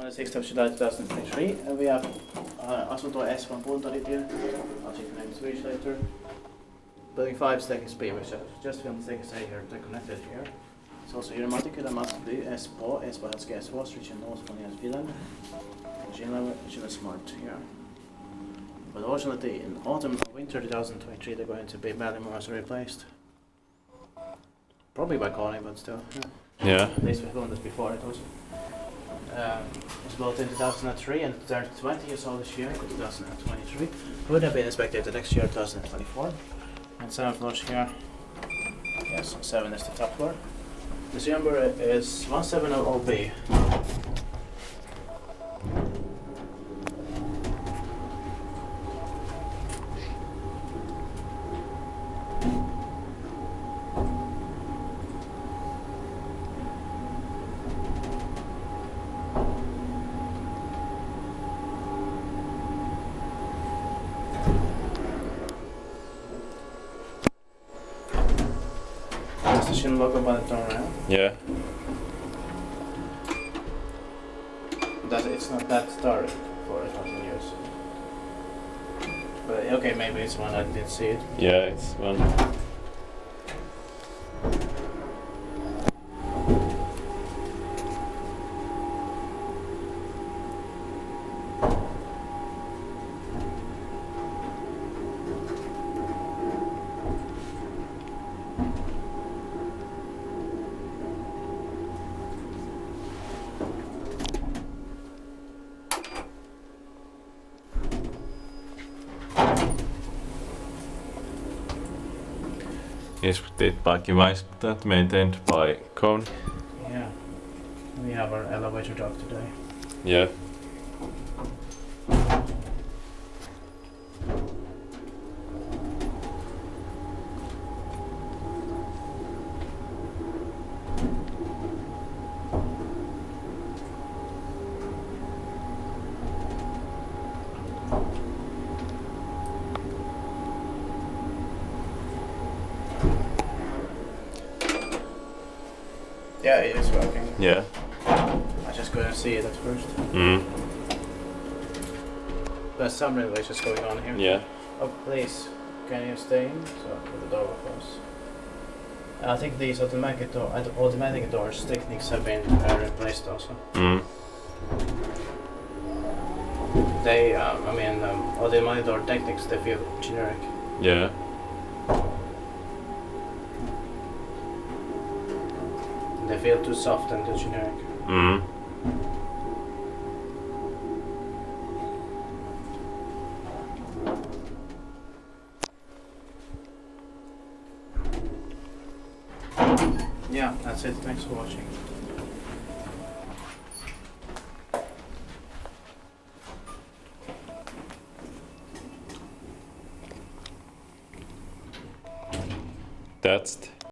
26th of July 2023, and we have asunto S1 Puntaritie. I'll check the name Swedish later. Building 5 Second Speed, which I've just filmed things here, they're connected here. It's also here in Matinkylä, Espoo. Espoo has Espoo, street in north of Finland. Schindler Smart here. But unfortunately, in autumn or winter 2023, they're going to be badly more replaced. Probably by calling, but still. Yeah. At least we've done this before. It was built in 2003 and turned 20 years old this year, 2023. Would have been inspected the next year, 2024. And 7 floors here. Yes, 7 is the top floor. The serial number is 170OB. That's the Schindler logo by the turnaround. Yeah. It's not that started for 1,000 years. But okay, maybe it's one I didn't see it. Yeah, it's one. Executed by Schindler, maintained by Cone. Yeah. We have our elevator dock today. Yeah. Yeah, it is working. Yeah. I just couldn't see it at first. There's some renovations going on here. Yeah. Oh, please, can you stay in? So put the door close. I think these automatic doors techniques have been replaced also. They, automatic door techniques, they feel generic. Yeah. They feel too soft and too generic. Yeah, that's it. Thanks for watching. That's